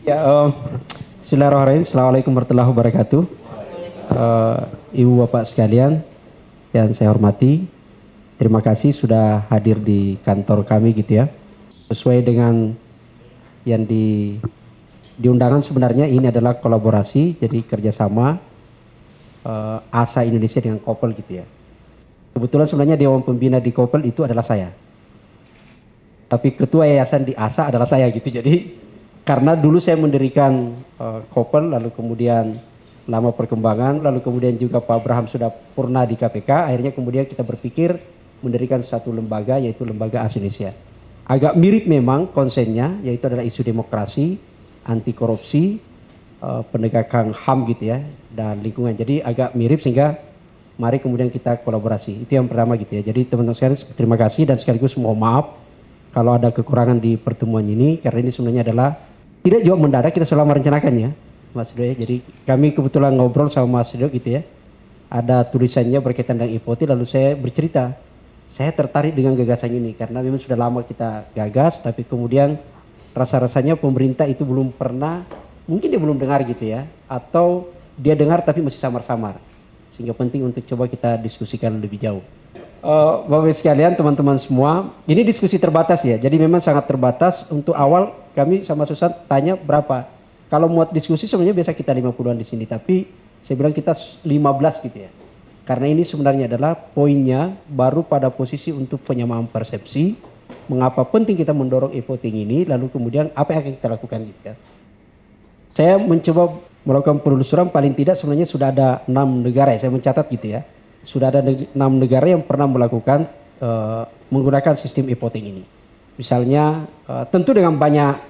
Ya, Bismillahirrahmanirrahim. Assalamualaikum warahmatullahi wabarakatuh. Ibu bapak sekalian yang saya hormati, terima kasih sudah hadir di kantor kami gitu ya. Sesuai dengan yang di undangan sebenarnya ini adalah kolaborasi, jadi kerjasama ASA Indonesia dengan Koppel gitu ya. Kebetulan sebenarnya Dewan Pembina di Koppel itu adalah saya. Tapi ketua yayasan di ASA adalah saya gitu. Jadi karena dulu saya mendirikan Koppel, lalu kemudian lama perkembangan, lalu kemudian juga Pak Abraham sudah purna di KPK, akhirnya kemudian kita berpikir mendirikan satu lembaga, yaitu Lembaga ASA Indonesia. Agak mirip memang konsennya, yaitu adalah isu demokrasi, anti korupsi, penegakan HAM gitu ya, dan lingkungan. Jadi agak mirip sehingga mari kemudian kita kolaborasi. Itu yang pertama gitu ya. Jadi teman-teman sekalian terima kasih dan sekaligus mohon maaf kalau ada kekurangan di pertemuan ini, karena ini sebenarnya adalah tidak juga mendadak, kita sudah merencanakan ya Mas Rido ya. Jadi kami kebetulan ngobrol sama Mas Rido gitu ya. Ada tulisannya berkaitan dengan IPOT, lalu saya bercerita, saya tertarik dengan gagasan ini karena memang sudah lama kita gagas, tapi kemudian rasa-rasanya pemerintah itu belum pernah, mungkin dia belum dengar gitu ya, atau dia dengar tapi masih samar-samar. Sehingga penting untuk coba kita diskusikan lebih jauh. Bapak sekalian, teman-teman semua, ini diskusi terbatas ya, jadi memang sangat terbatas. Untuk awal kami sama Susan tanya berapa. Kalau muat diskusi sebenarnya biasa kita 50-an di sini, tapi saya bilang kita 15 gitu ya. Karena ini sebenarnya adalah poinnya baru pada posisi untuk penyamaan persepsi, mengapa penting kita mendorong e-voting ini, lalu kemudian apa yang akan kita lakukan gitu ya. Saya mencoba melakukan penelusuran, paling tidak sebenarnya sudah ada 6 negara ya, saya mencatat gitu ya. Sudah ada 6 negara yang pernah melakukan menggunakan sistem e-voting ini. Misalnya tentu dengan banyak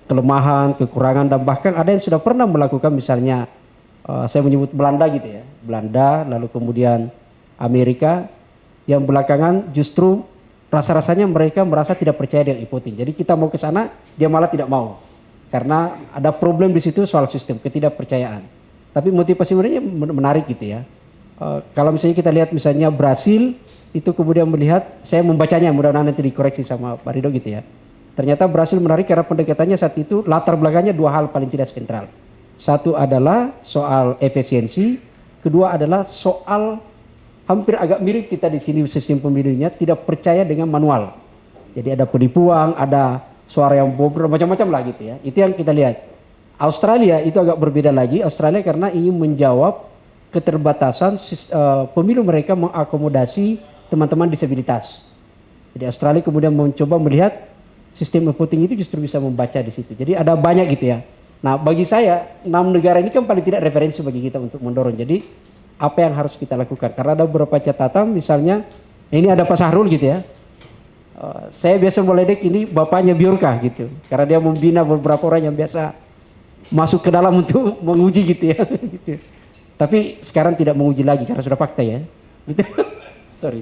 kelemahan, kekurangan, dan bahkan ada yang sudah pernah melakukan, misalnya saya menyebut Belanda gitu ya. Belanda, lalu kemudian Amerika, yang belakangan justru rasa-rasanya mereka merasa tidak percaya dengan e-voting. Jadi kita mau ke sana, dia malah tidak mau. Karena ada problem di situ soal sistem, ketidakpercayaan. Tapi motivasi mereka menarik gitu ya. Kalau misalnya kita lihat misalnya Brasil, itu kemudian melihat, saya membacanya, mudah-mudahan nanti dikoreksi sama Pak Rido gitu ya. Ternyata Brasil menarik karena pendekatannya saat itu latar belakangnya 2 hal paling tidak sentral. Satu adalah soal efisiensi, kedua adalah soal hampir agak mirip kita di sini sistem pemilunya, tidak percaya dengan manual. Jadi ada penipuan, ada suara yang bobrok, macam-macam lah gitu ya. Itu yang kita lihat. Australia itu agak berbeda lagi. Australia karena ingin menjawab keterbatasan pemilu mereka mengakomodasi teman-teman disabilitas. Jadi Australia kemudian mencoba melihat sistem voting itu justru bisa membaca di situ. Jadi ada banyak gitu ya. Nah bagi saya 6 negara ini kan paling tidak referensi bagi kita untuk mendorong. Jadi apa yang harus kita lakukan? Karena ada beberapa catatan, misalnya ini ada Pak Sahrul gitu ya. Saya biasa meledek ini bapaknya Biorka gitu. Karena dia membina beberapa orang yang biasa masuk ke dalam untuk menguji gitu ya. Gitu. Tapi sekarang tidak menguji lagi karena sudah fakta ya. Gitu. Sorry.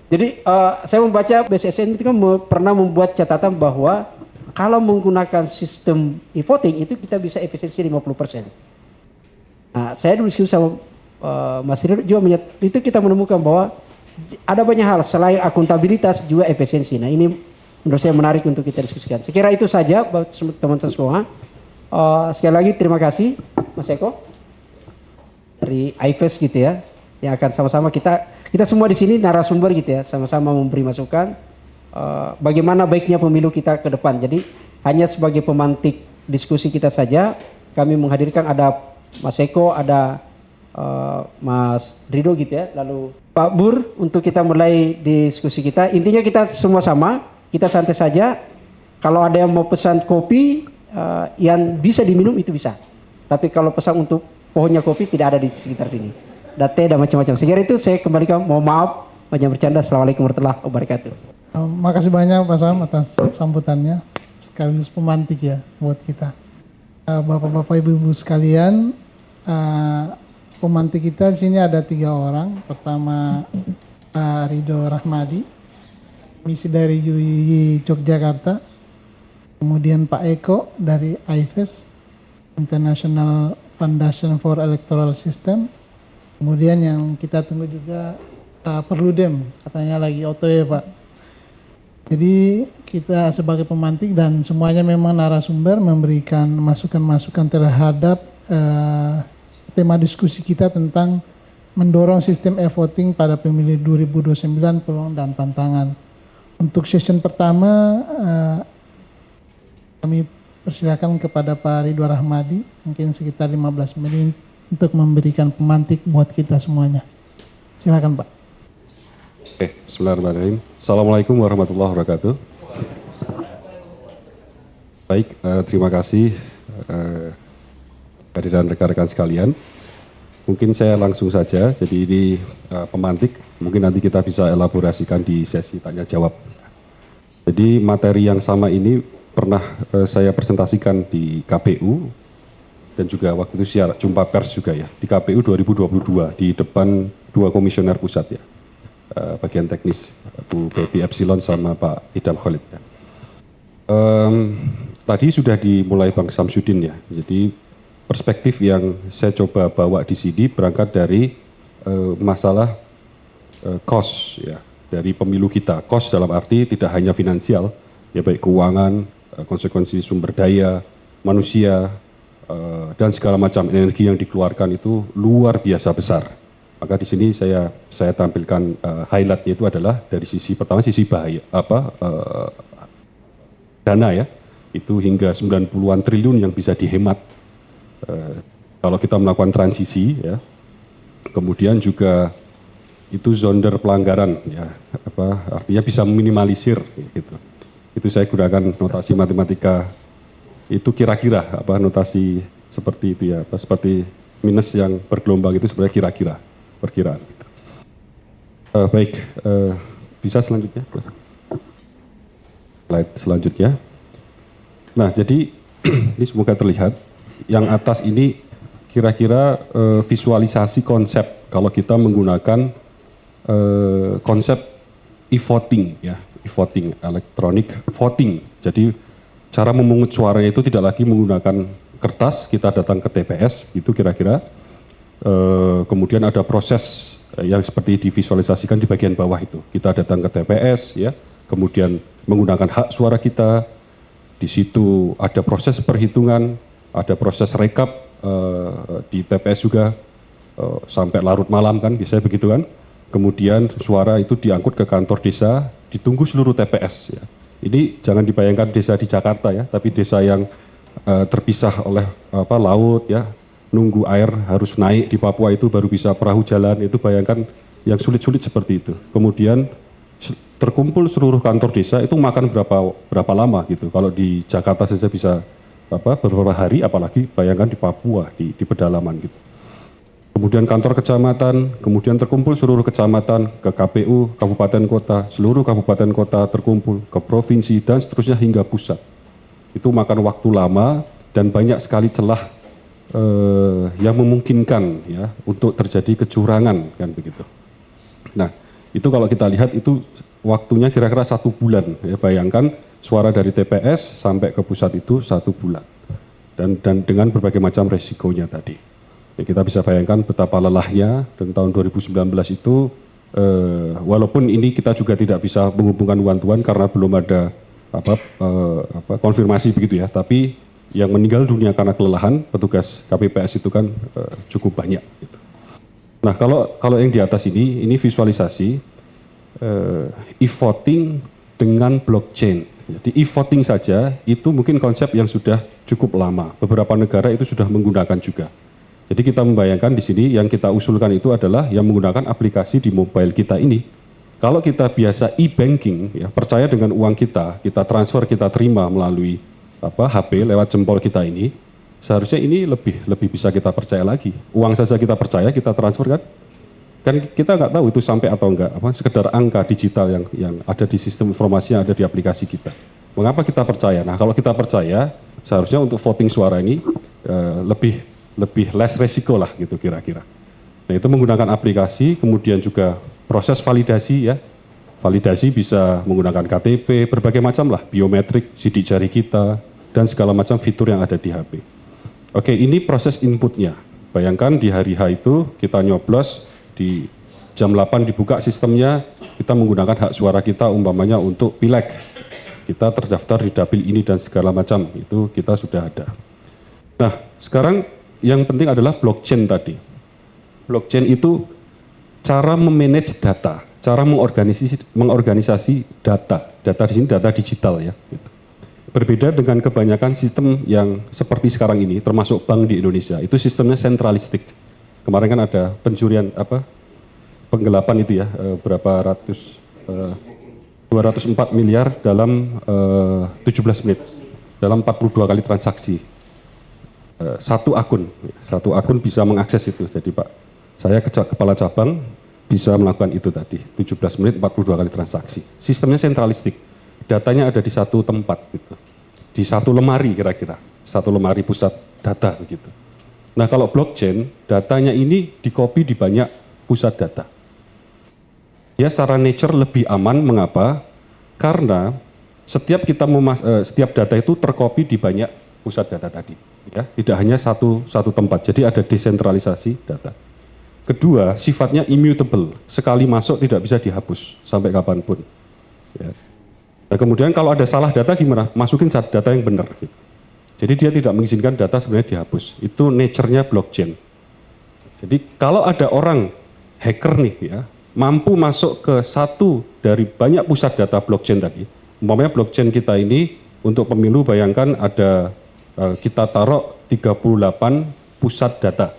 Jadi saya membaca BSSN itu kan pernah membuat catatan bahwa kalau menggunakan sistem e-voting itu kita bisa efisiensi 50%. Nah, saya diskusi sama Mas Rido juga itu kita menemukan bahwa ada banyak hal selain akuntabilitas juga efisiensi. Nah, ini menurut saya menarik untuk kita diskusikan. Sekira itu saja buat teman-teman semua. Sekali lagi terima kasih Mas Eko dari IFES gitu ya, yang akan sama-sama kita semua di sini narasumber gitu ya, sama-sama memberi masukan bagaimana baiknya pemilu kita ke depan. Jadi hanya sebagai pemantik diskusi kita saja, kami menghadirkan ada Mas Eko, ada Mas Rido gitu ya, lalu Pak Bur untuk kita mulai diskusi kita. Intinya kita semua sama, kita santai saja. Kalau ada yang mau pesan kopi yang bisa diminum itu bisa. Tapi kalau pesan untuk pohonnya kopi tidak ada di sekitar sini. Ada teh dan macam-macam. Sekira itu saya kembalikan, mohon maaf banyak bercanda. Assalamualaikum warahmatullahi wabarakatuh. Makasih banyak Pak Sam atas sambutannya, sekaligus pemantik ya buat kita. Bapak-bapak, ibu-ibu sekalian, pemantik kita di sini ada 3 orang. Pertama Pak Rido Rahmadi, misi dari UI Yogyakarta. Kemudian Pak Eko dari IFES, International Foundation for Electoral System. Kemudian yang kita tunggu juga Perludem, katanya lagi OTW Pak. Jadi kita sebagai pemantik dan semuanya memang narasumber memberikan masukan-masukan terhadap tema diskusi kita tentang mendorong sistem e-voting pada pemilu 2029 peluang dan tantangan. Untuk session pertama kami persilakan kepada Pak Ridwan Rahmadi mungkin sekitar 15 menit untuk memberikan pemantik buat kita semuanya. Silakan Pak. Oke, bismillahirrahmanirrahim. Assalamualaikum warahmatullahi wabarakatuh. Baik, terima kasih kehadiran rekan-rekan sekalian. Mungkin saya langsung saja, jadi ini pemantik, mungkin nanti kita bisa elaborasikan di sesi tanya jawab. Jadi materi yang sama ini pernah saya presentasikan di KPU dan juga waktu itu jumpa pers juga ya, di KPU 2022 di depan 2 komisioner pusat ya. Bagian teknis, Bu Baby Epsilon sama Pak Idam Khalid. Ya. Tadi sudah dimulai Bang Samsudin ya, jadi perspektif yang saya coba bawa di sini berangkat dari masalah cost ya, dari pemilu kita. Cost dalam arti tidak hanya finansial, ya baik keuangan, konsekuensi sumber daya, manusia, dan segala macam energi yang dikeluarkan itu luar biasa besar. Maka di sini saya tampilkan highlightnya itu adalah dari sisi pertama sisi bahaya dana ya, itu hingga 90-an triliun yang bisa dihemat kalau kita melakukan transisi ya. Kemudian juga itu zonder pelanggaran ya, artinya bisa meminimalisir gitu. Itu saya gunakan notasi matematika itu kira-kira notasi seperti itu ya, seperti minus yang bergelombang itu sebenarnya kira-kira perkiraan. Baik, bisa selanjutnya. Slide selanjutnya. Nah, jadi ini semoga terlihat. Yang atas ini kira-kira visualisasi konsep kalau kita menggunakan konsep e-voting ya, e-voting, electronic voting. Jadi cara memungut suaranya itu tidak lagi menggunakan kertas, kita datang ke TPS, itu kira-kira. Kemudian ada proses yang seperti divisualisasikan di bagian bawah itu. Kita datang ke TPS, ya, kemudian menggunakan hak suara kita. Di situ ada proses perhitungan, ada proses rekap di TPS juga sampai larut malam kan, biasanya begitu kan. Kemudian suara itu diangkut ke kantor desa, ditunggu seluruh TPS. Ya. Ini jangan dibayangkan desa di Jakarta ya, tapi desa yang terpisah oleh laut ya. Nunggu air harus naik di Papua itu baru bisa perahu jalan, itu bayangkan yang sulit-sulit seperti itu. Kemudian terkumpul seluruh kantor desa itu makan berapa lama gitu. Kalau di Jakarta saja bisa beberapa hari, apalagi bayangkan di Papua di pedalaman gitu. Kemudian kantor kecamatan, kemudian terkumpul seluruh kecamatan ke KPU, kabupaten kota, seluruh kabupaten kota terkumpul ke provinsi dan seterusnya hingga pusat. Itu makan waktu lama dan banyak sekali celah yang memungkinkan ya untuk terjadi kecurangan kan begitu. Nah itu kalau kita lihat itu waktunya kira-kira 1 bulan ya, bayangkan suara dari TPS sampai ke pusat itu 1 bulan dan dengan berbagai macam resikonya tadi ya, kita bisa bayangkan betapa lelahnya. Dan tahun 2019 itu walaupun ini kita juga tidak bisa menghubungkan one-to-one karena belum ada konfirmasi begitu ya, tapi yang meninggal dunia karena kelelahan petugas KPPS itu kan cukup banyak. Gitu. Nah kalau yang di atas ini visualisasi e-voting dengan blockchain. Jadi e-voting saja itu mungkin konsep yang sudah cukup lama. Beberapa negara itu sudah menggunakan juga. Jadi kita membayangkan di sini yang kita usulkan itu adalah yang menggunakan aplikasi di mobile kita ini. Kalau kita biasa e-banking, ya, percaya dengan uang kita transfer, kita terima melalui HP lewat jempol kita ini, seharusnya ini lebih bisa kita percaya lagi. Uang saja kita percaya, kita transfer kan kita nggak tahu itu sampai atau enggak, sekedar angka digital yang ada di sistem informasi yang ada di aplikasi kita. Mengapa kita percaya? Nah kalau kita percaya, seharusnya untuk voting suara ini lebih less resiko lah gitu kira-kira. Nah itu menggunakan aplikasi, kemudian juga proses validasi ya. Validasi bisa menggunakan KTP, berbagai macam lah, biometrik, sidik jari kita, dan segala macam fitur yang ada di HP. Oke, ini proses inputnya. Bayangkan di hari H itu kita nyoblos, di jam 8 dibuka sistemnya, kita menggunakan hak suara kita umpamanya untuk pileg, kita terdaftar di dapil ini dan segala macam, itu kita sudah ada. Nah, sekarang yang penting adalah blockchain tadi. Blockchain itu cara memanage data, cara mengorganisasi data. Data di sini data digital ya. Berbeda dengan kebanyakan sistem yang seperti sekarang ini, termasuk bank di Indonesia, itu sistemnya sentralistik. Kemarin kan ada pencurian penggelapan itu ya, berapa ratus 204 miliar dalam 17 menit, dalam 42 kali transaksi. Satu akun bisa mengakses itu. Jadi Pak, saya kepala cabang bisa melakukan itu tadi, 17 menit 42 kali transaksi. Sistemnya sentralistik, datanya ada di satu tempat, gitu. Di satu lemari kira-kira, satu lemari pusat data begitu. Nah kalau blockchain, datanya ini dikopi di banyak pusat data. Ya secara nature lebih aman, mengapa? Karena setiap data itu terkopi di banyak pusat data tadi, ya, tidak hanya satu tempat. Jadi ada desentralisasi data. Kedua, sifatnya immutable, sekali masuk tidak bisa dihapus sampai kapanpun. Ya. Nah, kemudian kalau ada salah data gimana? Masukin data yang benar. Gitu. Jadi dia tidak mengizinkan data sebenarnya dihapus. Itu nature-nya blockchain. Jadi kalau ada orang hacker nih ya, mampu masuk ke satu dari banyak pusat data blockchain tadi. Umpamanya blockchain kita ini untuk pemilu bayangkan ada kita taruh 38 pusat data.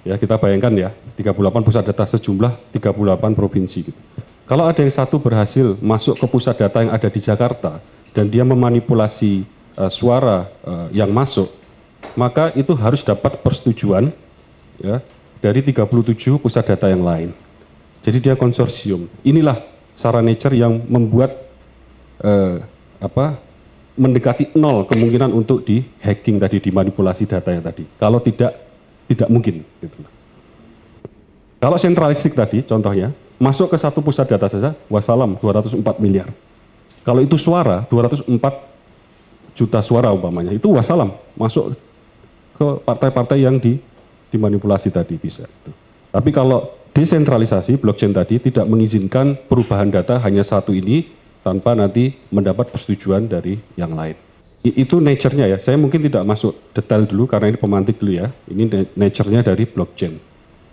Ya, kita bayangkan ya, 38 pusat data sejumlah 38 provinsi gitu. Kalau ada yang satu berhasil masuk ke pusat data yang ada di Jakarta dan dia memanipulasi suara yang masuk, maka itu harus dapat persetujuan ya dari 37 pusat data yang lain. Jadi dia konsorsium. Inilah secara nature yang membuat mendekati nol kemungkinan untuk di hacking tadi, dimanipulasi data yang tadi. Kalau tidak mungkin. Gitu. Kalau sentralistik tadi, contohnya, masuk ke satu pusat data saja, wassalam 204 miliar. Kalau itu suara, 204 juta suara umpamanya, itu wassalam, masuk ke partai-partai yang dimanipulasi tadi bisa. Tapi kalau desentralisasi, blockchain tadi tidak mengizinkan perubahan data hanya satu ini, tanpa nanti mendapat persetujuan dari yang lain. Itu nature-nya ya, saya mungkin tidak masuk detail dulu karena ini pemantik dulu ya, ini nature-nya dari blockchain.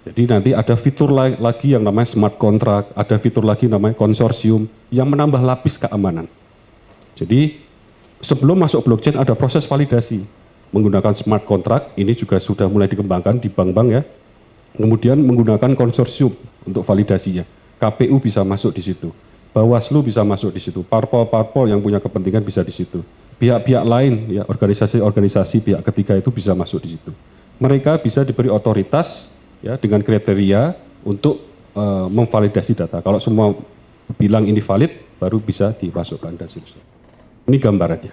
Jadi nanti ada fitur lagi yang namanya smart contract, ada fitur lagi namanya konsorsium yang menambah lapis keamanan. Jadi sebelum masuk blockchain ada proses validasi menggunakan smart contract, ini juga sudah mulai dikembangkan di bank-bank ya. Kemudian menggunakan konsorsium untuk validasinya. KPU bisa masuk di situ, Bawaslu bisa masuk di situ, parpol-parpol yang punya kepentingan bisa di situ. Pihak-pihak lain ya, organisasi-organisasi pihak ketiga itu bisa masuk di situ. Mereka bisa diberi otoritas ya dengan kriteria untuk memvalidasi data. Kalau semua bilang ini valid, baru bisa dimasukkan dan seterusnya. Ini gambarannya.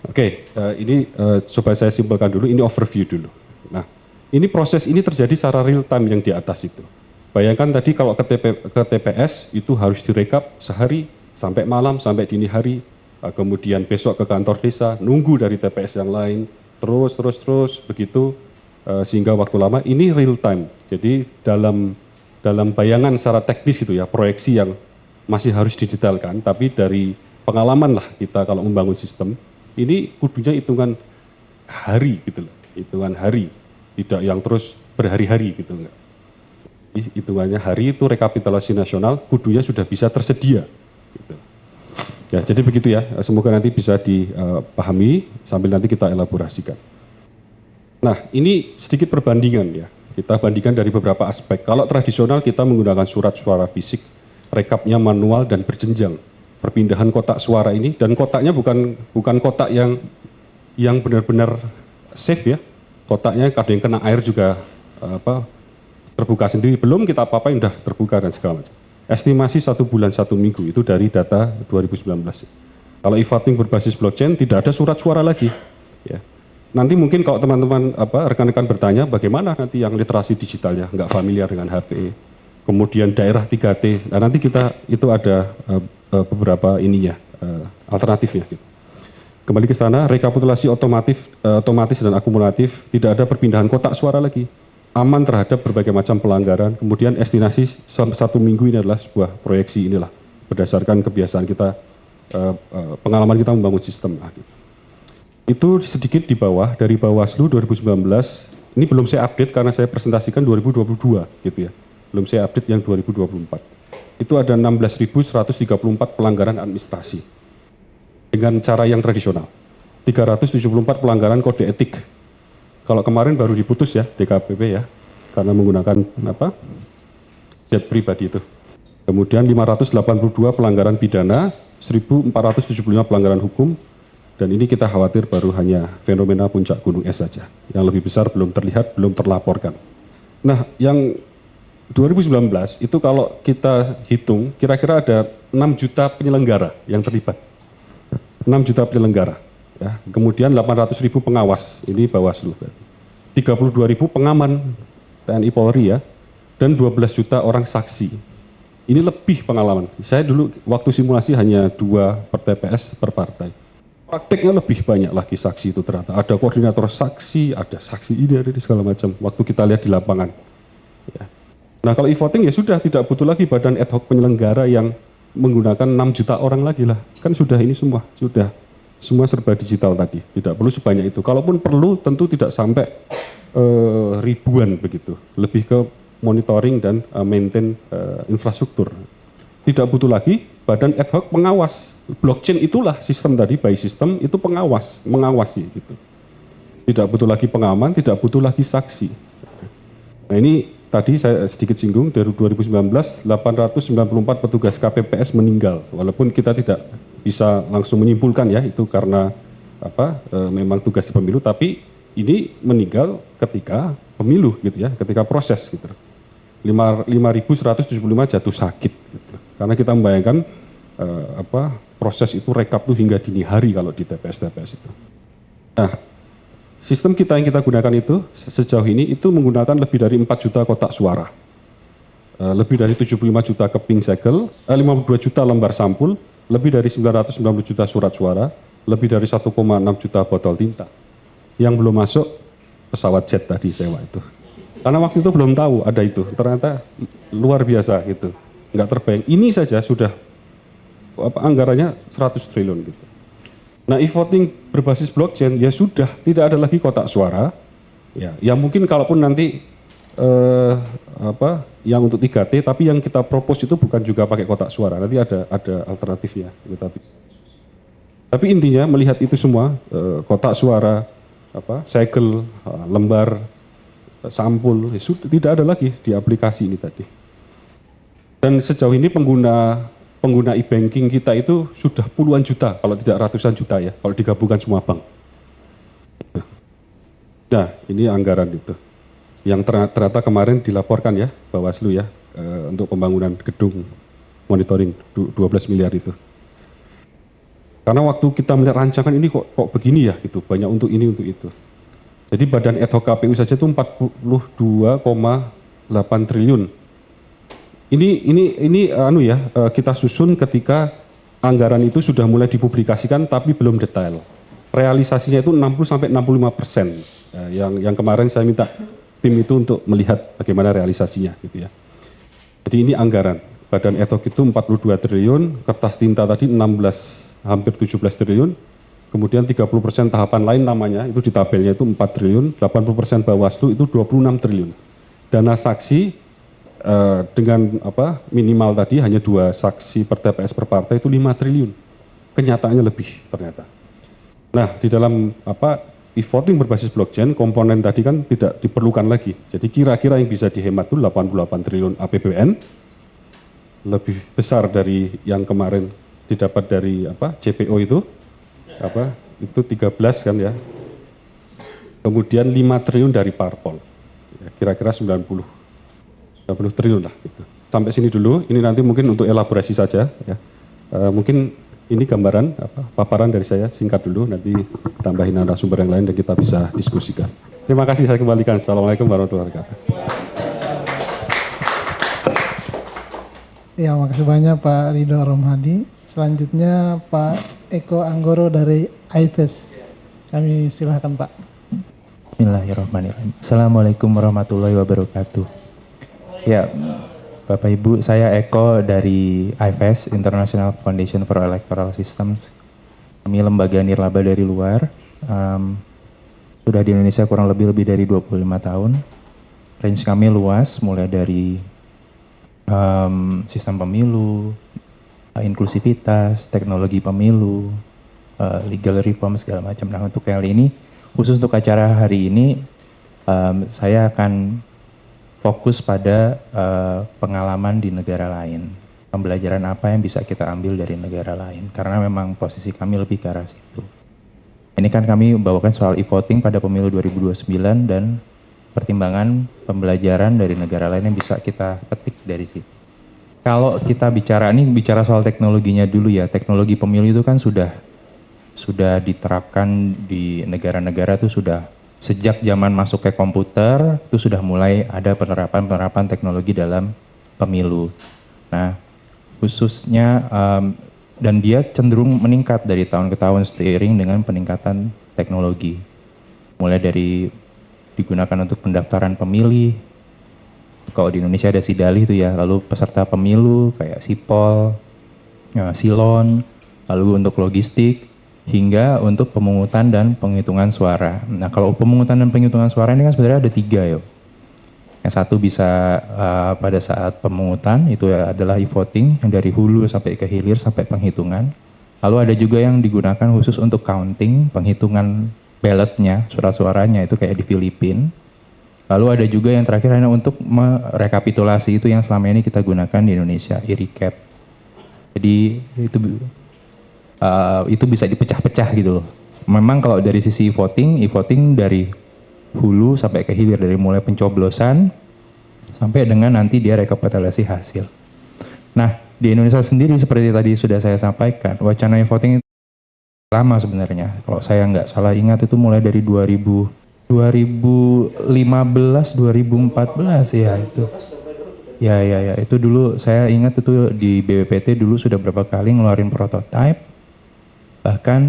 Oke, ini coba saya simpulkan dulu. Ini overview dulu. Nah, ini proses ini terjadi secara real time yang di atas itu. Bayangkan tadi kalau ke TPS itu harus direkap sehari sampai malam sampai dini hari. Kemudian besok ke kantor desa, nunggu dari TPS yang lain, terus begitu. Sehingga waktu lama ini real time. Jadi dalam bayangan secara teknis gitu ya, proyeksi yang masih harus didetailkan, tapi dari pengalaman lah kita kalau membangun sistem, ini kudunya hitungan hari gitu loh, hitungan hari, tidak yang terus berhari-hari gitu enggak. Hitungannya hari itu rekapitulasi nasional, kudunya sudah bisa tersedia. Gitu. Ya, jadi begitu ya, semoga nanti bisa dipahami sambil nanti kita elaborasikan. Nah, ini sedikit perbandingan ya. Kita bandingkan dari beberapa aspek. Kalau tradisional kita menggunakan surat suara fisik, rekapnya manual dan berjenjang. Perpindahan kotak suara ini, dan kotaknya bukan kotak yang benar-benar safe ya. Kotaknya kadang kena air juga terbuka sendiri. Belum kita apa-apain udah terbuka dan segala macam. Estimasi 1 bulan 1 minggu itu dari data 2019. Kalau e-voting berbasis blockchain tidak ada surat suara lagi. Ya. Nanti mungkin kalau teman-teman rekan-rekan bertanya bagaimana nanti yang literasi digitalnya nggak familiar dengan HP, kemudian daerah 3T. Nah nanti kita itu ada beberapa ininya alternatifnya. Gitu. Kembali ke sana, rekapitulasi otomatis dan akumulatif, tidak ada perpindahan kotak suara lagi. aman terhadap berbagai macam pelanggaran. Kemudian estimasi 1 minggu ini adalah sebuah proyeksi inilah berdasarkan kebiasaan kita, pengalaman kita membangun sistem. Itu sedikit di bawah dari Bawaslu 2019. Ini belum saya update karena saya presentasikan 2022 gitu ya. Belum saya update yang 2024. Itu ada 16.134 pelanggaran administrasi dengan cara yang tradisional. 374 pelanggaran kode etik. Kalau kemarin baru diputus ya DKPP ya, karena menggunakan jet pribadi itu. Kemudian 582 pelanggaran pidana, 1.475 pelanggaran hukum, dan ini kita khawatir baru hanya fenomena puncak gunung es saja. Yang lebih besar belum terlihat, belum terlaporkan. Nah, yang 2019 itu kalau kita hitung, kira-kira ada 6 juta penyelenggara yang terlibat. 6 juta penyelenggara. Ya. Kemudian 800.000 pengawas, ini Bawaslu. 32.000 pengaman TNI Polri ya, dan 12 juta orang saksi. Ini lebih pengalaman. Saya dulu waktu simulasi hanya 2 per TPS per partai. Prakteknya lebih banyak lagi saksi itu ternyata. Ada koordinator saksi, ada saksi ini, ada segala macam. Waktu kita lihat di lapangan. Ya. Nah kalau e-voting ya sudah tidak butuh lagi badan ad hoc penyelenggara yang menggunakan 6 juta orang lagi lah. Kan sudah ini semua, sudah semua serba digital tadi. Tidak perlu sebanyak itu. Kalaupun perlu tentu tidak sampai ribuan begitu. Lebih ke monitoring dan maintain infrastruktur. Tidak butuh lagi badan ad hoc pengawas. Blockchain itulah sistem tadi, by system itu pengawas, mengawasi gitu. Tidak butuh lagi pengaman, tidak butuh lagi saksi. Nah ini tadi saya sedikit singgung, dari 2019 894 petugas KPPS meninggal. Walaupun kita tidak bisa langsung menyimpulkan ya itu karena memang tugas di pemilu, tapi ini meninggal ketika pemilu gitu ya, ketika proses gitu. 5.175 jatuh sakit gitu. Karena kita membayangkan proses itu rekap tuh hingga dini hari kalau di TPS-TPS itu. Nah, sistem kita yang kita gunakan itu sejauh ini itu menggunakan lebih dari 4 juta kotak suara. Lebih dari 75 juta keping segel, 52 juta lembar sampul, lebih dari 990 juta surat suara, lebih dari 1,6 juta botol tinta. Yang belum masuk pesawat jet tadi sewa itu. Karena waktu itu belum tahu ada itu, ternyata luar biasa gitu. Nggak terbayang, ini saja sudah anggarannya 100 triliun gitu. Nah, e-voting berbasis blockchain ya sudah tidak ada lagi kotak suara. Ya mungkin kalaupun nanti yang untuk 3T, tapi yang kita propose itu bukan juga pakai kotak suara. Nanti ada alternatifnya. Tapi intinya melihat itu semua kotak suara, segel, lembar, sampul, ya sudah tidak ada lagi di aplikasi ini tadi. Dan sejauh ini pengguna e-banking kita itu sudah puluhan juta, kalau tidak ratusan juta ya, kalau digabungkan semua bank. Nah, ini anggaran itu. Yang ternyata kemarin dilaporkan ya, Bawaslu ya, untuk pembangunan gedung monitoring 12 miliar itu. Karena waktu kita melihat rancangan ini kok begini ya, gitu, banyak untuk ini, untuk itu. Jadi badan ad hoc KPU saja itu 42,8 triliun. Ini kita susun ketika anggaran itu sudah mulai dipublikasikan tapi belum detail. Realisasinya itu 60-65%. Yang kemarin saya minta tim itu untuk melihat bagaimana realisasinya gitu ya. Jadi ini anggaran. Badan ad hoc itu 42 triliun, kertas tinta tadi hampir 17 triliun. Kemudian 30% tahapan lain namanya, itu di tabelnya itu 4 triliun, 80% Bawaslu itu 26 triliun. Dana saksi dengan minimal tadi hanya 2 saksi per TPS per partai itu 5 triliun. Kenyataannya lebih ternyata. Nah, di dalam e-voting berbasis blockchain, komponen tadi kan tidak diperlukan lagi. Jadi kira-kira yang bisa dihemat itu 88 triliun APBN, lebih besar dari yang kemarin didapat dari CPO itu 13 kan ya. Kemudian 5 triliun dari parpol. Ya, kira-kira 90 triliun lah gitu. Sampai sini dulu, ini nanti mungkin untuk elaborasi saja ya. Mungkin ini gambaran paparan dari saya singkat dulu, nanti tambahin narasumber yang lain dan kita bisa diskusikan. Terima kasih, saya kembalikan. Assalamualaikum warahmatullahi wabarakatuh. Ya, makasih banyak Pak Ridho Romhadi. Selanjutnya Pak Eko Anggoro dari IFES. Kami silakan Pak. Bismillahirrahmanirrahim. Assalamualaikum warahmatullahi wabarakatuh. Ya, Bapak Ibu, saya Eko dari IFES, International Foundation for Electoral Systems. Kami lembaga nirlaba dari luar. Sudah di Indonesia kurang lebih dari 25 tahun. Range kami luas, mulai dari sistem pemilu, inklusivitas, teknologi pemilu, legal reform, segala macam. Nah, untuk kali ini, khusus untuk acara hari ini, saya akan fokus pada pengalaman di negara lain. Pembelajaran apa yang bisa kita ambil dari negara lain. Karena memang posisi kami lebih ke arah situ. Ini kan kami bawakan soal e-voting pada pemilu 2029 dan pertimbangan pembelajaran dari negara lain yang bisa kita petik dari situ. Kalau kita bicara soal teknologinya dulu ya. Teknologi pemilu itu kan sudah diterapkan di negara-negara itu sudah sejak zaman masuk ke komputer itu sudah mulai ada penerapan teknologi dalam pemilu. Nah, khususnya dan dia cenderung meningkat dari tahun ke tahun seiring dengan peningkatan teknologi. Mulai dari digunakan untuk pendaftaran pemilih. Kalau di Indonesia ada Sidalih itu ya, lalu peserta pemilu kayak Sipol, Silon, lalu untuk logistik, hingga untuk pemungutan dan penghitungan suara. Nah, kalau pemungutan dan penghitungan suara ini kan sebenarnya ada 3 ya. Yang satu bisa pada saat pemungutan, itu adalah e-voting, yang dari hulu sampai ke hilir sampai penghitungan. Lalu ada juga yang digunakan khusus untuk counting, penghitungan ballotnya, surat-suaranya itu kayak di Filipina. Lalu ada juga yang terakhir hanya untuk merekapitulasi itu yang selama ini kita gunakan di Indonesia, e-recap. Jadi itu bisa dipecah-pecah gitu loh. Memang kalau dari sisi e-voting dari hulu sampai ke hilir, dari mulai pencoblosan sampai dengan nanti dia rekapitulasi hasil. Nah, di Indonesia sendiri seperti tadi sudah saya sampaikan, wacana e-voting itu lama sebenarnya. Kalau saya nggak salah ingat itu mulai dari 2015, 2014 ya itu. Ya, itu dulu saya ingat itu di BPPT dulu sudah berapa kali ngeluarin prototipe. Bahkan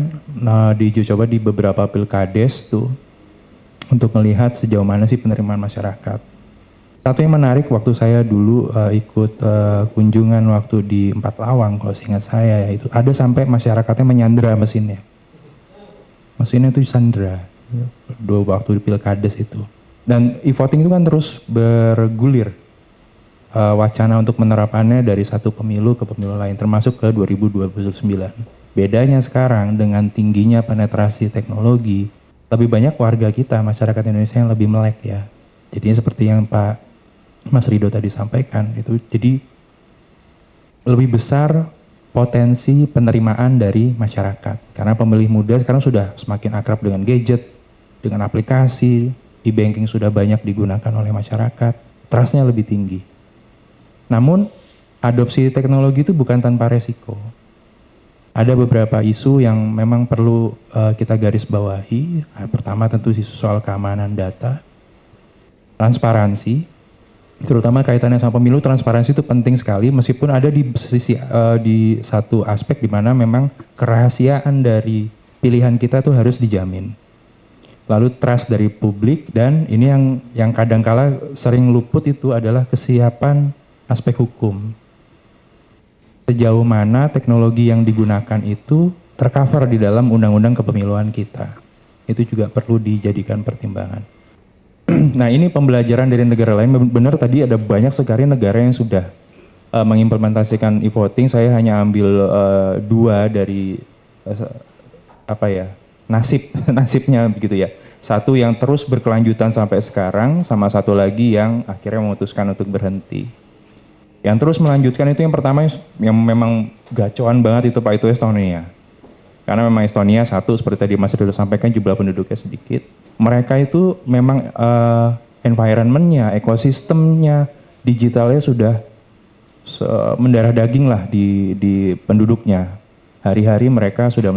diuji coba di beberapa pilkades tuh untuk melihat sejauh mana sih penerimaan masyarakat. Satu yang menarik waktu saya dulu ikut kunjungan waktu di Empat Lawang, kalau seingat saya ya, itu ada sampai masyarakatnya menyandera mesinnya. Mesinnya itu disandera dua waktu di pilkades itu. Dan e-voting itu kan terus bergulir wacana untuk penerapannya dari satu pemilu ke pemilu lain, termasuk ke 2029. Bedanya sekarang dengan tingginya penetrasi teknologi, lebih banyak warga kita, masyarakat Indonesia yang lebih melek ya. Jadinya seperti yang Pak Mas Rido tadi sampaikan, itu jadi lebih besar potensi penerimaan dari masyarakat. Karena pemilih muda sekarang sudah semakin akrab dengan gadget, dengan aplikasi, e-banking sudah banyak digunakan oleh masyarakat, trust-nya lebih tinggi. Namun, adopsi teknologi itu bukan tanpa resiko. Ada beberapa isu yang memang perlu kita garis bawahi. Pertama tentu isu soal keamanan data, transparansi, terutama kaitannya sama pemilu. Transparansi itu penting sekali, meskipun ada di satu aspek di mana memang kerahasiaan dari pilihan kita tuh harus dijamin. Lalu trust dari publik, dan ini yang kadangkala sering luput itu adalah kesiapan aspek hukum. Sejauh mana teknologi yang digunakan itu tercover di dalam undang-undang kepemiluan kita. Itu juga perlu dijadikan pertimbangan. Nah, ini pembelajaran dari negara lain. Benar tadi ada banyak sekali negara yang sudah mengimplementasikan e-voting. Saya hanya ambil 2 dari nasibnya begitu ya. Satu yang terus berkelanjutan sampai sekarang, sama satu lagi yang akhirnya memutuskan untuk berhenti. Yang terus melanjutkan itu yang pertama yang memang gacoan banget itu Pak, itu Estonia. Karena memang Estonia satu, seperti tadi Mas Rido sampaikan, jumlah penduduknya sedikit. Mereka itu memang environment-nya, ekosistemnya, digitalnya sudah mendarah daging lah di penduduknya. Hari-hari mereka sudah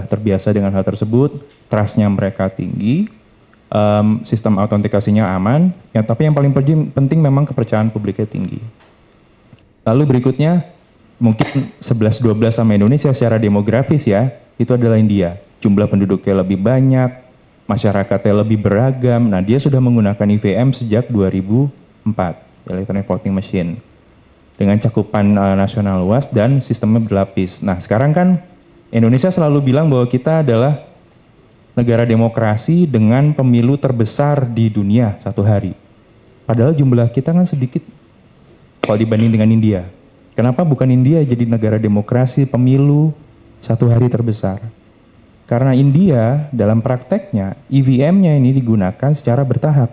terbiasa dengan hal tersebut, trust-nya mereka tinggi, sistem autentikasinya aman, ya, tapi yang paling penting memang kepercayaan publiknya tinggi. Lalu berikutnya, mungkin 11-12 sama Indonesia secara demografis ya, itu adalah India. Jumlah penduduknya lebih banyak, masyarakatnya lebih beragam. Nah, dia sudah menggunakan EVM sejak 2004, electronic voting machine, dengan cakupan nasional luas dan sistemnya berlapis. Nah, sekarang kan Indonesia selalu bilang bahwa kita adalah negara demokrasi dengan pemilu terbesar di dunia satu hari. Padahal jumlah kita kan sedikit kalau dibanding dengan India. Kenapa bukan India jadi negara demokrasi pemilu satu hari terbesar? Karena India dalam prakteknya EVM-nya ini digunakan secara bertahap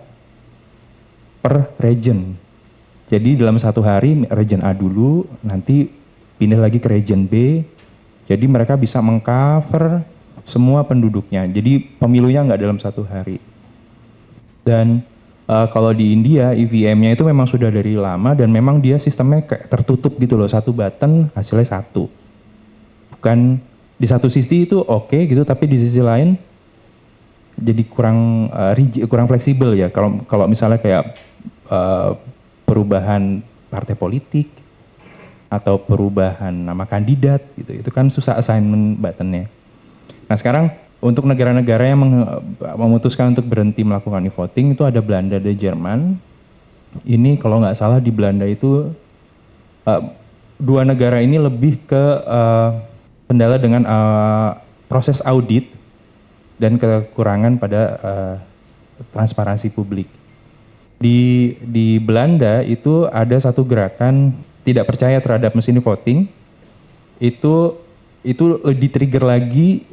per region. Jadi dalam satu hari region A dulu, nanti pindah lagi ke region B. Jadi mereka bisa mengcover semua penduduknya. Jadi pemilunya nggak dalam satu hari. Dan kalau di India EVM-nya itu memang sudah dari lama dan memang dia sistemnya kayak tertutup gitu loh, satu button hasilnya satu. Bukan di satu sisi itu oke gitu, tapi di sisi lain jadi kurang fleksibel ya. Kalau misalnya kayak perubahan partai politik atau perubahan nama kandidat gitu, itu kan susah assignment buttonnya. Nah sekarang untuk negara-negara yang memutuskan untuk berhenti melakukan e-voting itu ada Belanda dan Jerman. Ini kalau nggak salah di Belanda itu dua negara ini lebih ke kendala dengan proses audit dan kekurangan pada transparansi publik. Di Belanda itu ada satu gerakan tidak percaya terhadap mesin voting, itu di-trigger lagi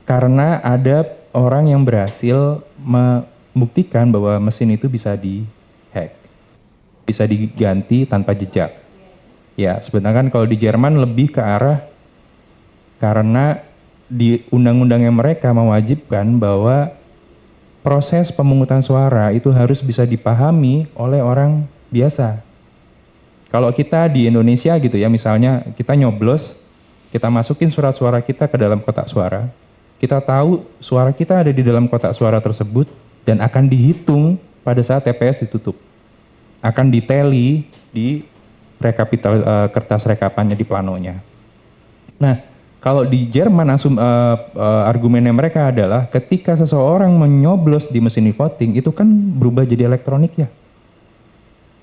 karena ada orang yang berhasil membuktikan bahwa mesin itu bisa di-hack, bisa diganti tanpa jejak. Ya, sebenarnya kan kalau di Jerman lebih ke arah karena di undang-undangnya mereka mewajibkan bahwa proses pemungutan suara itu harus bisa dipahami oleh orang biasa. Kalau kita di Indonesia gitu ya, misalnya kita nyoblos, kita masukin surat suara kita ke dalam kotak suara, kita tahu suara kita ada di dalam kotak suara tersebut dan akan dihitung pada saat TPS ditutup. Akan ditally di kertas rekapannya di planonya. Nah, kalau di Jerman argumennya mereka adalah ketika seseorang menyoblos di mesin e-voting itu kan berubah jadi elektronik ya.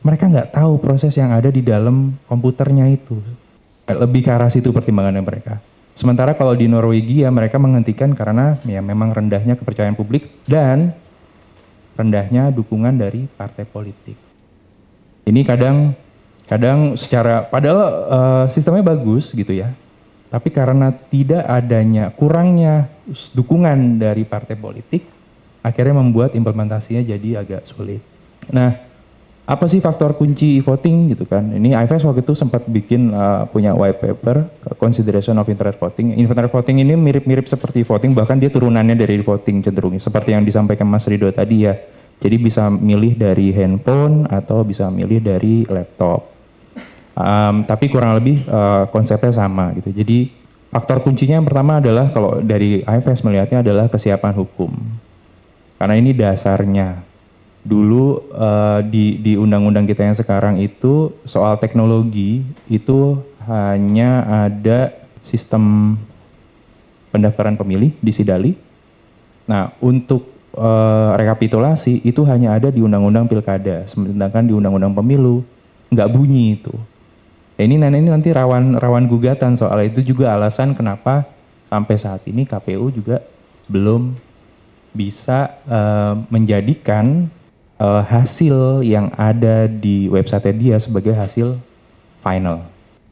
Mereka nggak tahu proses yang ada di dalam komputernya itu. Lebih ke arah situ pertimbangannya mereka. Sementara kalau di Norwegia mereka menghentikan karena ya memang rendahnya kepercayaan publik dan rendahnya dukungan dari partai politik. Ini kadang secara padahal sistemnya bagus gitu ya. Tapi karena tidak adanya kurangnya dukungan dari partai politik, akhirnya membuat implementasinya jadi agak sulit. Nah, apa sih faktor kunci e-voting gitu kan? Ini IFS waktu itu sempat bikin punya white paper, Consideration of Internet Voting. Internet voting ini mirip-mirip seperti voting, bahkan dia turunannya dari voting cenderungnya. Seperti yang disampaikan Mas Ridho tadi ya. Jadi bisa milih dari handphone atau bisa milih dari laptop. Tapi kurang lebih konsepnya sama gitu. Jadi faktor kuncinya yang pertama adalah kalau dari IFS melihatnya adalah kesiapan hukum. Karena ini dasarnya. Dulu di undang-undang kita yang sekarang itu soal teknologi itu hanya ada sistem pendaftaran pemilih di Sidali. Nah untuk rekapitulasi itu hanya ada di undang-undang pilkada, sedangkan di undang-undang pemilu nggak bunyi itu. Ini nanti rawan gugatan soal itu juga alasan kenapa sampai saat ini KPU juga belum bisa menjadikan hasil yang ada di website dia sebagai hasil final.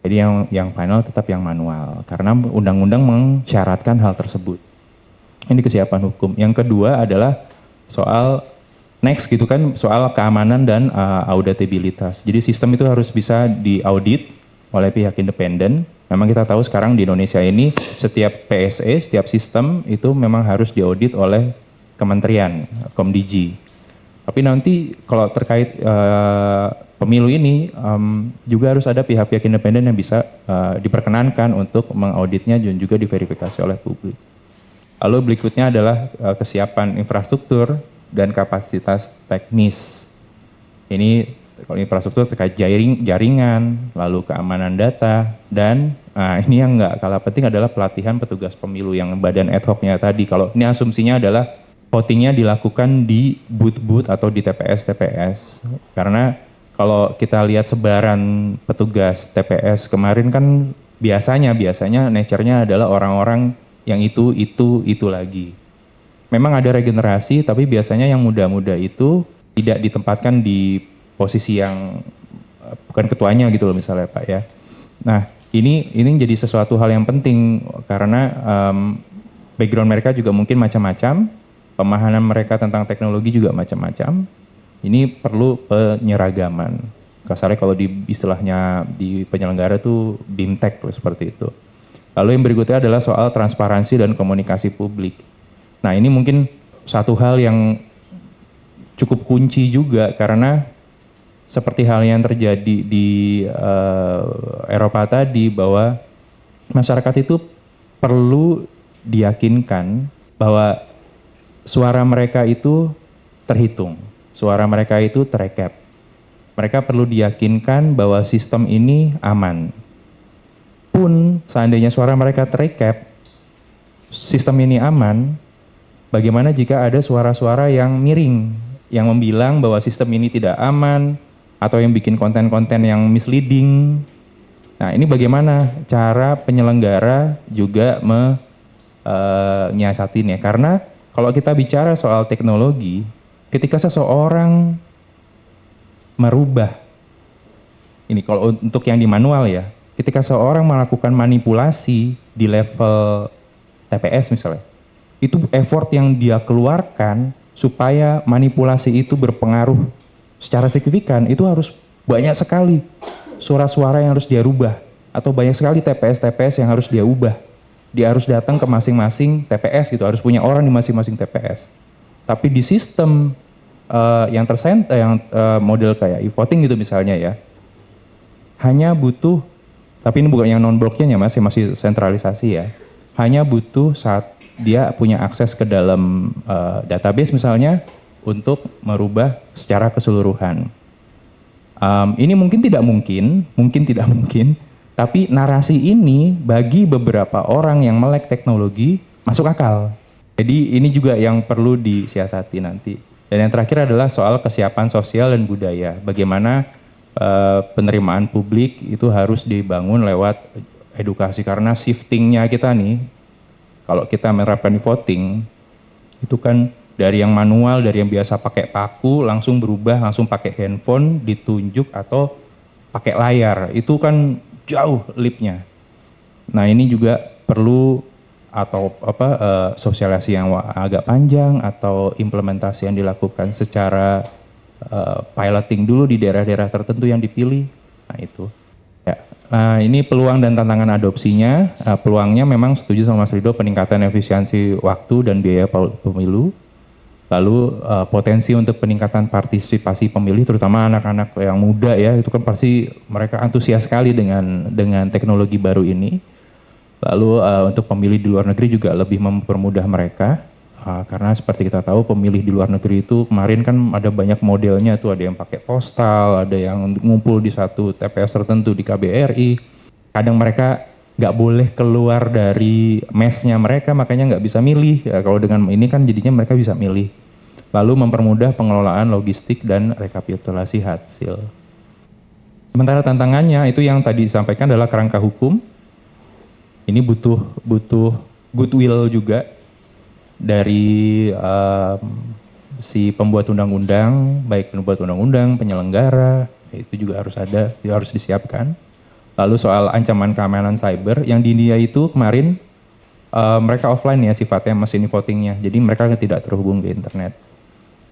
Jadi yang final tetap yang manual karena undang-undang mensyaratkan hal tersebut. Ini kesiapan hukum. Yang kedua adalah soal next gitu kan, soal keamanan dan auditabilitas. Jadi sistem itu harus bisa diaudit oleh pihak independen. Memang kita tahu sekarang di Indonesia ini setiap PSE, setiap sistem itu memang harus diaudit oleh kementerian, Komdigi. Tapi nanti kalau terkait pemilu ini juga harus ada pihak-pihak independen yang bisa diperkenankan untuk mengauditnya dan juga diverifikasi oleh publik. Lalu berikutnya adalah kesiapan infrastruktur dan kapasitas teknis. Ini kalau infrastruktur terkait jaringan, lalu keamanan data, dan ini yang nggak kalah penting adalah pelatihan petugas pemilu yang badan ad hoc-nya tadi. Kalau ini asumsinya adalah votingnya dilakukan di booth-booth atau di TPS-TPS. Karena kalau kita lihat sebaran petugas TPS kemarin kan biasanya nature-nya adalah orang-orang yang itu lagi. Memang ada regenerasi, tapi biasanya yang muda-muda itu tidak ditempatkan di posisi yang bukan ketuanya gitu loh misalnya Pak ya. Nah ini jadi sesuatu hal yang penting karena background mereka juga mungkin macam-macam, pemahaman mereka tentang teknologi juga macam-macam. Ini perlu penyeragaman. Kasarnya kalau di istilahnya di penyelenggara tuh BIMTEK seperti itu. Lalu yang berikutnya adalah soal transparansi dan komunikasi publik. Nah ini mungkin satu hal yang cukup kunci juga karena seperti hal yang terjadi di Eropa tadi bahwa masyarakat itu perlu diyakinkan bahwa suara mereka itu terhitung, suara mereka itu terekap. Mereka perlu diyakinkan bahwa sistem ini aman. Pun seandainya suara mereka terekap, sistem ini aman, bagaimana jika ada suara-suara yang miring, yang membilang bahwa sistem ini tidak aman, atau yang bikin konten-konten yang misleading. Nah ini bagaimana cara penyelenggara juga menyiasatinya. Karena kalau kita bicara soal teknologi, ketika seseorang merubah, ini kalau untuk yang di manual ya, ketika seorang melakukan manipulasi di level TPS misalnya, itu effort yang dia keluarkan supaya manipulasi itu berpengaruh secara signifikan, itu harus banyak sekali suara-suara yang harus dia rubah, atau banyak sekali TPS-TPS yang harus dia ubah. Dia harus datang ke masing-masing TPS gitu, harus punya orang di masing-masing TPS. Tapi di sistem yang model kayak e-voting gitu misalnya ya, hanya butuh, tapi ini bukan yang non-blockchain ya Mas, masih sentralisasi ya, hanya butuh saat dia punya akses ke dalam database misalnya untuk merubah secara keseluruhan. Ini mungkin tidak mungkin, tapi narasi ini bagi beberapa orang yang melek teknologi masuk akal. Jadi ini juga yang perlu disiasati nanti. Dan yang terakhir adalah soal kesiapan sosial dan budaya. Bagaimana penerimaan publik itu harus dibangun lewat edukasi, karena shiftingnya kita nih, kalau kita menerapkan voting, itu kan dari yang manual, dari yang biasa pakai paku, langsung berubah, langsung pakai handphone, ditunjuk atau pakai layar. Itu kan jauh leapnya. Nah ini juga perlu atau sosialisasi yang agak panjang atau implementasi yang dilakukan secara piloting dulu di daerah-daerah tertentu yang dipilih. Nah itu. Ya. Nah ini peluang dan tantangan adopsinya. Peluangnya memang setuju sama Mas Rido, peningkatan efisiensi waktu dan biaya pemilu. Lalu potensi untuk peningkatan partisipasi pemilih, terutama anak-anak yang muda ya, itu kan pasti mereka antusias sekali dengan teknologi baru ini. Lalu untuk pemilih di luar negeri juga lebih mempermudah mereka, karena seperti kita tahu pemilih di luar negeri itu kemarin kan ada banyak modelnya tuh, ada yang pakai postal, ada yang ngumpul di satu TPS tertentu di KBRI. Kadang mereka nggak boleh keluar dari mesnya mereka, makanya nggak bisa milih. Ya, kalau dengan ini kan jadinya mereka bisa milih. Lalu mempermudah pengelolaan logistik dan rekapitulasi hasil. Sementara tantangannya itu yang tadi disampaikan adalah kerangka hukum. Ini butuh goodwill juga dari si pembuat undang-undang, baik pembuat undang-undang, penyelenggara, itu juga harus ada, harus disiapkan. Lalu soal ancaman keamanan cyber, yang di India itu kemarin mereka offline ya sifatnya mesin votingnya, jadi mereka tidak terhubung ke internet.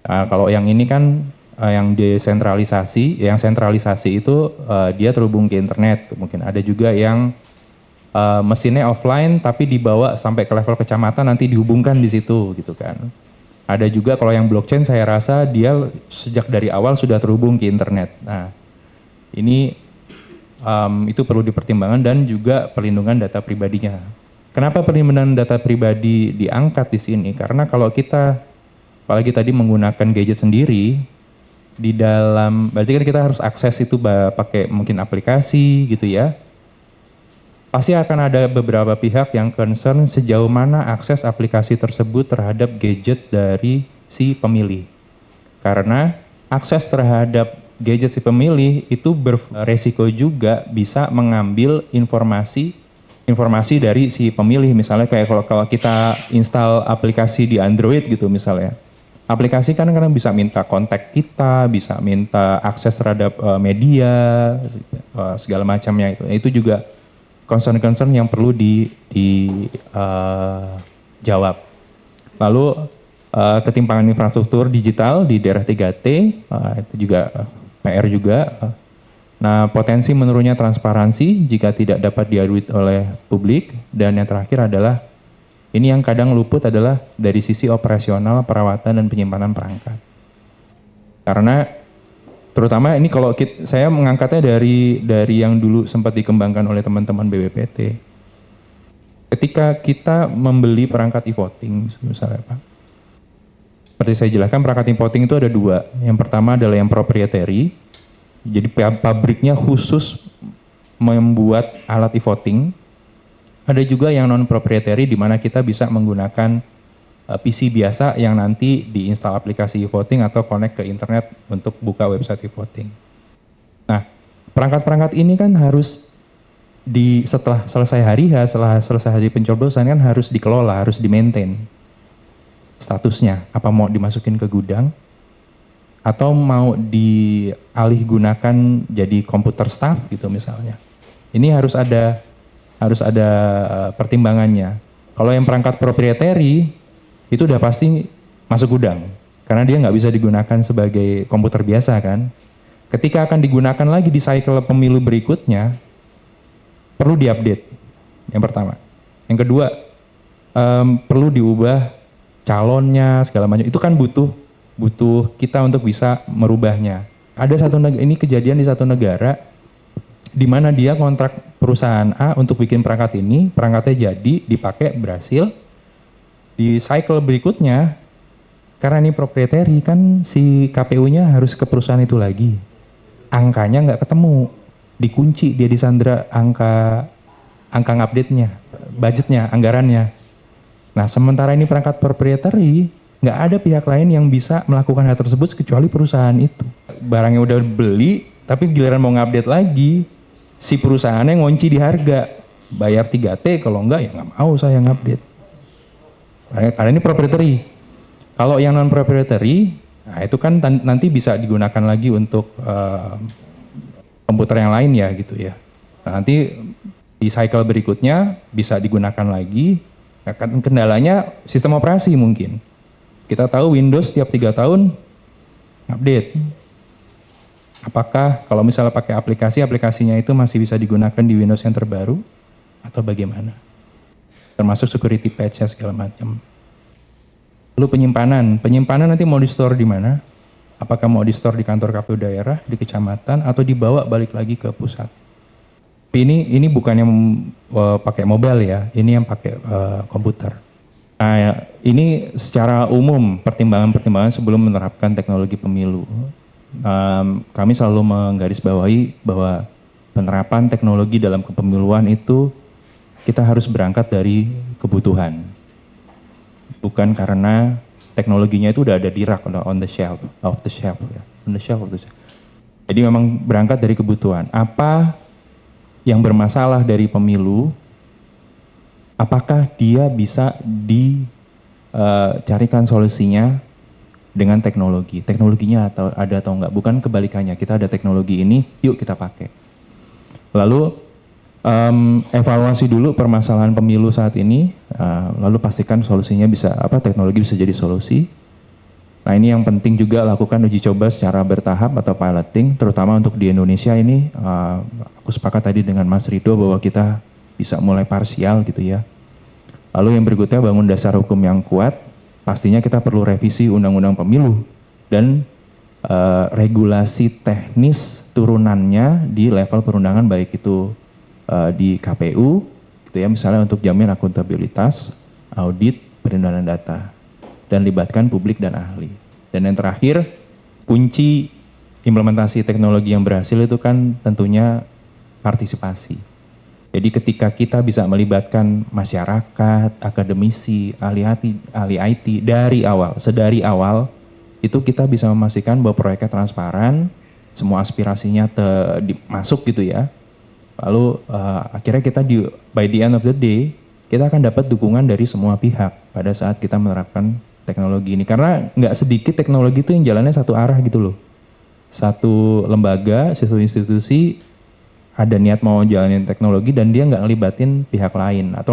Kalau yang ini kan yang desentralisasi, yang sentralisasi itu dia terhubung ke internet. Mungkin ada juga yang mesinnya offline tapi dibawa sampai ke level kecamatan, nanti dihubungkan di situ gitu kan. Ada juga kalau yang blockchain saya rasa dia sejak dari awal sudah terhubung ke internet. Nah ini itu perlu dipertimbangkan, dan juga perlindungan data pribadinya. Kenapa perlindungan data pribadi diangkat di sini? Karena kalau kita, apalagi tadi menggunakan gadget sendiri, di dalam, berarti kan kita harus akses itu pakai mungkin aplikasi gitu ya. pasti akan ada beberapa pihak yang concern sejauh mana akses aplikasi tersebut terhadap gadget dari si pemilih. Karena akses terhadap gadget si pemilih itu beresiko juga bisa mengambil informasi dari si pemilih. Misalnya kayak kalau kita install aplikasi di Android gitu misalnya. Aplikasi kan kadang bisa minta kontak kita, bisa minta akses terhadap media, segala macamnya itu. Itu juga concern-concern yang perlu dijawab. Lalu ketimpangan infrastruktur digital di daerah 3T, itu juga PR juga. Nah, potensi menurunnya transparansi jika tidak dapat diadui oleh publik. Dan yang terakhir adalah, ini yang kadang luput adalah dari sisi operasional, perawatan, dan penyimpanan perangkat. Karena terutama ini kalau saya mengangkatnya dari yang dulu sempat dikembangkan oleh teman-teman BPPT. Ketika kita membeli perangkat e-voting, misalnya Pak, seperti saya jelaskan perangkat e-voting itu ada dua. Yang pertama adalah yang proprietary, jadi pabriknya khusus membuat alat e-voting. Ada juga yang non-proprietary di mana kita bisa menggunakan PC biasa yang nanti diinstal aplikasi e-voting atau connect ke internet untuk buka website e-voting. Nah, perangkat-perangkat ini kan harus setelah selesai hari H, setelah selesai hari pencoblosan kan harus dikelola, harus di-maintain statusnya. Apa mau dimasukin ke gudang atau mau dialih gunakan jadi komputer staff gitu misalnya. Ini harus ada pertimbangannya. Kalau yang perangkat proprietary itu udah pasti masuk gudang karena dia nggak bisa digunakan sebagai komputer biasa kan. Ketika akan digunakan lagi di cycle pemilu berikutnya perlu diupdate. Yang pertama. Yang kedua perlu diubah calonnya segala macam. Itu kan butuh kita untuk bisa merubahnya. Ada ini kejadian di satu negara di mana dia kontrak perusahaan A untuk bikin perangkat ini, perangkatnya jadi, dipakai, berhasil. Di cycle berikutnya, karena ini proprietary kan si KPU-nya harus ke perusahaan itu lagi. Angkanya nggak ketemu, dikunci, dia disandra angka ngupdate-nya, budgetnya, anggarannya. Nah, sementara ini perangkat proprietary, nggak ada pihak lain yang bisa melakukan hal tersebut kecuali perusahaan itu. Barangnya udah beli, tapi giliran mau ngupdate lagi, si perusahaannya ngunci di harga, bayar 3T, kalau enggak ya nggak mau saya ngupdate. Karena ini proprietary. Kalau yang non proprietary, nah itu kan nanti bisa digunakan lagi untuk komputer yang lain ya gitu ya. Nah, nanti di cycle berikutnya bisa digunakan lagi. Nah, kendalanya sistem operasi mungkin. Kita tahu Windows setiap 3 tahun update. Apakah kalau misalnya pakai aplikasinya itu masih bisa digunakan di Windows yang terbaru atau bagaimana? Termasuk security patch segala macam. Lalu penyimpanan nanti mau di-store di mana? Apakah mau di-store di kantor KPU daerah, di kecamatan, atau dibawa balik lagi ke pusat? Ini bukan yang pakai mobile ya, ini yang pakai komputer. Nah, ini secara umum pertimbangan-pertimbangan sebelum menerapkan teknologi pemilu. Kami selalu menggarisbawahi bahwa penerapan teknologi dalam kepemiluan itu kita harus berangkat dari kebutuhan. Bukan karena teknologinya itu udah ada di rak, on the shelf. Jadi memang berangkat dari kebutuhan. Apa yang bermasalah dari pemilu, apakah dia bisa dicarikan solusinya dengan teknologi. Teknologinya ada atau enggak, bukan kebalikannya. Kita ada teknologi ini, yuk kita pakai. Lalu evaluasi dulu permasalahan pemilu saat ini, lalu pastikan solusinya teknologi bisa jadi solusi. Nah, ini yang penting juga lakukan uji coba secara bertahap atau piloting, terutama untuk di Indonesia ini. Aku sepakat tadi dengan Mas Rido bahwa kita bisa mulai parsial gitu ya. Lalu yang berikutnya bangun dasar hukum yang kuat. Pastinya kita perlu revisi undang-undang pemilu dan regulasi teknis turunannya di level perundangan, baik itu di KPU gitu ya, misalnya untuk jamin akuntabilitas, audit, perlindungan data, dan libatkan publik dan ahli. Dan yang terakhir, kunci implementasi teknologi yang berhasil itu kan tentunya partisipasi. Jadi ketika kita bisa melibatkan masyarakat, akademisi, ahli IT dari awal, sedari awal, itu kita bisa memastikan bahwa proyeknya transparan, semua aspirasinya masuk gitu ya. Lalu akhirnya kita by the end of the day, kita akan dapat dukungan dari semua pihak pada saat kita menerapkan teknologi ini. Karena nggak sedikit teknologi itu yang jalannya satu arah gitu loh. Satu lembaga, satu institusi, ada niat mau jalanin teknologi dan dia nggak ngelibatin pihak lain atau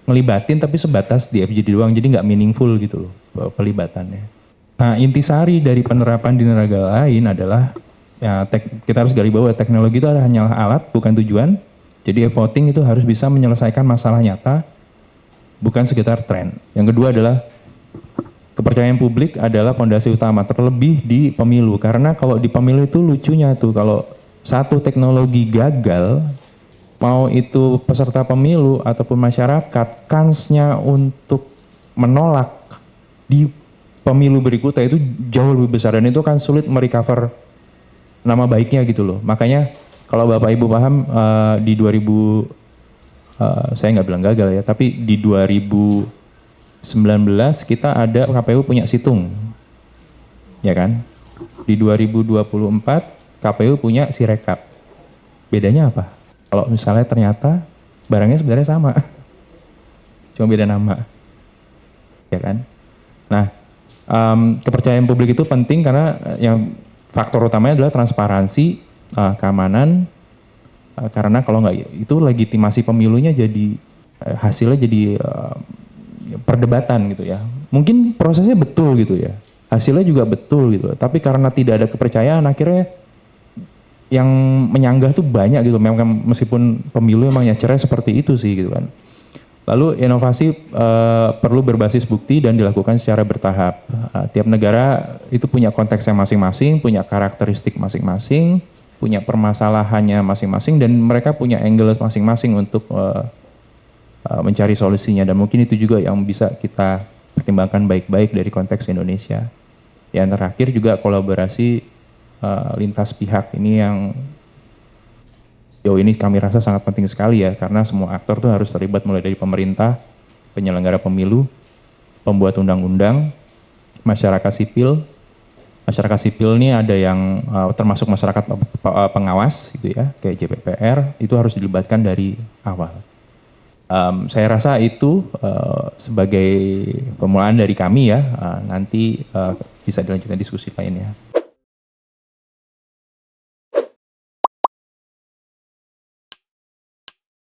ngelibatin tapi sebatas di FGD doang, jadi nggak meaningful gitu loh pelibatannya. Nah, intisari dari penerapan di negara lain adalah ya, kita harus garis bawah teknologi itu hanyalah alat bukan tujuan. Jadi voting itu harus bisa menyelesaikan masalah nyata, bukan sekitar tren. Yang kedua adalah kepercayaan publik adalah fondasi utama, terlebih di pemilu. Karena kalau di pemilu itu lucunya tuh, kalau satu teknologi gagal, mau itu peserta pemilu ataupun masyarakat, kansnya untuk menolak di pemilu berikutnya itu jauh lebih besar, dan itu kan sulit merecover nama baiknya gitu loh. Makanya kalau Bapak Ibu paham di 2000, saya nggak bilang gagal ya, tapi di 2019 kita ada KPU punya situng, ya kan? Di 2024 KPU punya Sirekap. Bedanya apa? Kalau misalnya ternyata barangnya sebenarnya sama, cuma beda nama, ya kan? Nah, kepercayaan publik itu penting karena yang faktor utamanya adalah transparansi, keamanan, karena kalau nggak itu legitimasi pemilunya jadi hasilnya jadi perdebatan gitu ya. Mungkin prosesnya betul gitu ya, hasilnya juga betul gitu, tapi karena tidak ada kepercayaan akhirnya yang menyanggah tuh banyak gitu. Memang meskipun pemilu emang nyecernya seperti itu sih gitu kan. Lalu inovasi perlu berbasis bukti dan dilakukan secara bertahap. Tiap negara itu punya konteksnya masing-masing, punya karakteristik masing-masing, punya permasalahannya masing-masing, dan mereka punya angle masing-masing untuk mencari solusinya. Dan mungkin itu juga yang bisa kita pertimbangkan baik-baik dari konteks Indonesia. Yang terakhir juga kolaborasi lintas pihak ini yang sejauh ini kami rasa sangat penting sekali ya, karena semua aktor tuh harus terlibat, mulai dari pemerintah, penyelenggara pemilu, pembuat undang-undang, masyarakat sipil. Masyarakat sipil ini ada yang termasuk masyarakat pengawas gitu ya, kayak JPPR, itu harus dilibatkan dari awal. Saya rasa itu sebagai pemulaan dari kami ya, nanti bisa dilanjutkan diskusi lainnya.